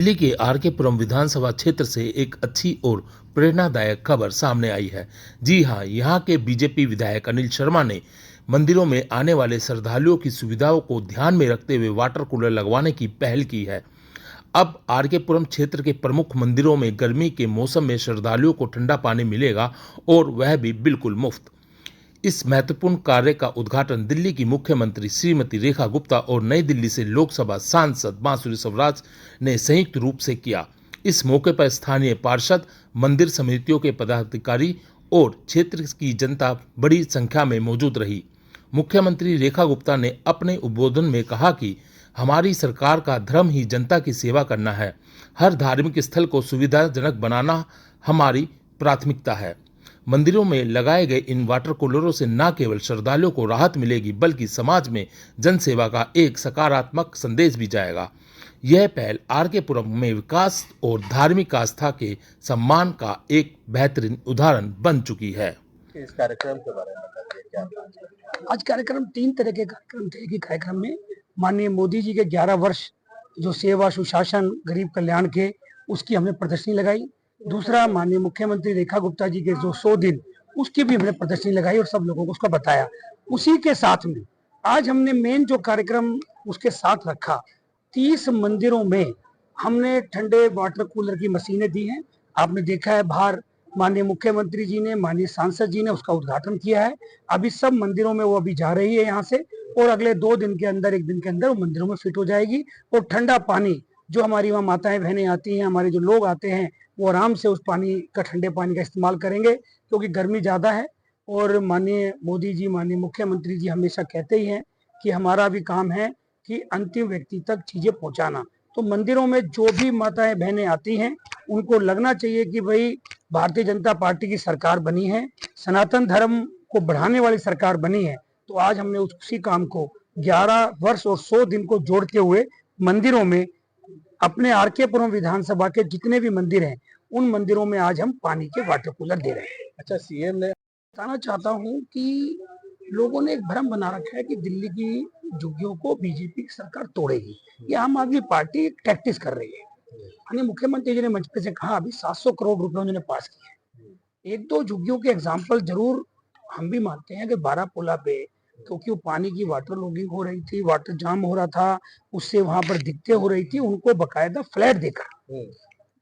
दिल्ली के आरके पुरम विधानसभा क्षेत्र से एक अच्छी और प्रेरणादायक खबर सामने आई है। जी हां, यहां के बीजेपी विधायक अनिल शर्मा ने मंदिरों में आने वाले श्रद्धालुओं की सुविधाओं को ध्यान में रखते हुए वाटर कूलर लगवाने की पहल की है। अब आरके पुरम क्षेत्र के प्रमुख मंदिरों में गर्मी के मौसम में श्रद्धालुओं को ठंडा पानी मिलेगा और वह भी बिल्कुल मुफ्त। इस महत्वपूर्ण कार्य का उद्घाटन दिल्ली की मुख्यमंत्री श्रीमती रेखा गुप्ता और नई दिल्ली से लोकसभा सांसद बांसुरी स्वराज ने संयुक्त रूप से किया। इस मौके पर स्थानीय पार्षद, मंदिर समितियों के पदाधिकारी और क्षेत्र की जनता बड़ी संख्या में मौजूद रही। मुख्यमंत्री रेखा गुप्ता ने अपने उद्बोधन में कहा कि हमारी सरकार का धर्म ही जनता की सेवा करना है। हर धार्मिक स्थल को सुविधाजनक बनाना हमारी प्राथमिकता है। मंदिरों में लगाए गए इन वाटर कूलरों से न केवल श्रद्धालुओं को राहत मिलेगी, बल्कि समाज में जनसेवा का एक सकारात्मक संदेश भी जाएगा। यह पहल आरके पुरम में विकास और धार्मिक आस्था के सम्मान का एक बेहतरीन उदाहरण बन चुकी है। इस कार्यक्रम के बारे में बताइए, क्या प्लान है? आज कार्यक्रम 3 तरह के कार्यक्रम थे। एक ही कार्यक्रम में माननीय मोदी जी के 11 वर्ष जो सेवा, सुशासन, गरीब कल्याण के, उसकी हमने प्रदर्शनी लगाई। दूसरा, माननीय मुख्यमंत्री रेखा गुप्ता जी के जो 100 दिन, उसकी भी हमने प्रदर्शनी लगाई और सब लोगों को उसका बताया। उसी के साथ में आज हमने मेन जो कार्यक्रम उसके साथ रखा, 30 मंदिरों में हमने ठंडे वाटर कूलर की मशीनें दी हैं। आपने देखा है बाहर माननीय मुख्यमंत्री जी ने, माननीय सांसद जी ने उसका उद्घाटन किया है। अभी सब मंदिरों में वो अभी जा रही है यहाँ से, और अगले 2 दिन के अंदर, 1 दिन के अंदर वो मंदिरों में फिट हो जाएगी। और ठंडा पानी जो हमारी वहाँ माताएं बहनें आती हैं, हमारे जो लोग आते हैं, वो आराम से उस पानी का, ठंडे पानी का इस्तेमाल करेंगे, क्योंकि गर्मी ज़्यादा है। और माननीय मोदी जी, माननीय मुख्यमंत्री जी हमेशा कहते ही हैं कि हमारा भी काम है कि अंतिम व्यक्ति तक चीज़ें पहुँचाना। तो मंदिरों में जो भी माताएं बहनें आती हैं, उनको लगना चाहिए कि भाई भारतीय जनता पार्टी की सरकार बनी है, सनातन धर्म को बढ़ाने वाली सरकार बनी है। तो आज हमने उसी काम को 11 वर्ष और 100 दिन को जोड़ते हुए मंदिरों में, अपने आरके पुरम विधानसभा के जितने भी मंदिर हैं, उन मंदिरों में आज हम पानी के वाटर कूलर दे रहे हैं। अच्छा, सीएम ने बताना चाहता हूँ कि लोगों ने एक भ्रम बना रखा है कि दिल्ली की झुग्गियों को बीजेपी की सरकार तोड़ेगी। ये आम आदमी पार्टी टैक्टिस कर रही है। माननीय मुख्यमंत्री जी ने मंच पे से कहा, अभी 700 करोड़ रुपए उन्होंने पास किए। 1-2 झुग्गियों के एग्जाम्पल जरूर हम भी मानते हैं कि बारापुला पे, क्योंकि वो पानी की वाटर लॉगिंग हो रही थी, वाटर जाम हो रहा था, उससे वहां पर दिक्कतें हो रही थी, उनको बकायदा फ्लैट देकर।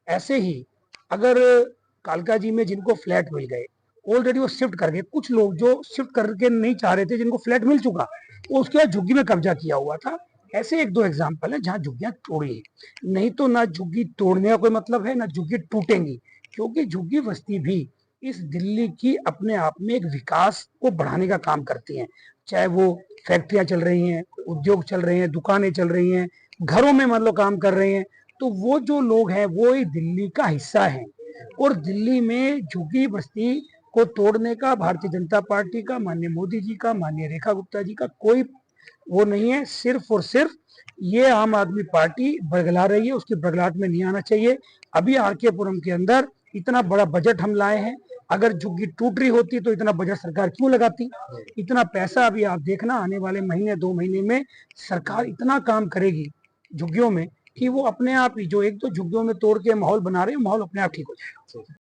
ऐसे ही अगर कालका जी में जिनको फ्लैट मिल गए, ऑलरेडी वो शिफ्ट कर गए। कुछ लोग जो शिफ्ट करके नहीं चाह रहे थे, जिनको फ्लैट मिल चुका, वो उसके बाद झुग्गी में कब्जा किया हुआ था। ऐसे 1-2 एग्जाम्पल है जहाँ झुग्गियां तोड़ी है। नहीं तो ना झुग्गी तोड़ने का कोई मतलब है, ना झुग्गी टूटेंगी, क्योंकि झुग्गी बस्ती भी इस दिल्ली की अपने आप में एक विकास को बढ़ाने का काम करती हैं। चाहे वो फैक्ट्रियां चल रही हैं, उद्योग चल रहे हैं, दुकानें चल रही हैं, घरों में मान लो काम कर रहे हैं, तो वो जो लोग हैं वो ही दिल्ली का हिस्सा हैं। और दिल्ली में झुग्गी बस्ती को तोड़ने का भारतीय जनता पार्टी का, माननीय मोदी जी का, माननीय रेखा गुप्ता जी का कोई वो नहीं है। सिर्फ और सिर्फ ये आम आदमी पार्टी बरगला रही है, उसकी बरगलाहट में नहीं आना चाहिए। अभी आरके पुरम के अंदर इतना बड़ा बजट हम लाए हैं, अगर झुग्गी टूट रही होती तो इतना बजट सरकार क्यों लगाती? इतना पैसा अभी आप देखना, आने वाले महीने 2 महीने में सरकार इतना काम करेगी झुग्गियों में कि वो अपने आप ही, जो 1-2 झुग्गियों में तोड़ के माहौल बना रहे हैं, माहौल अपने आप ठीक हो जाएगा।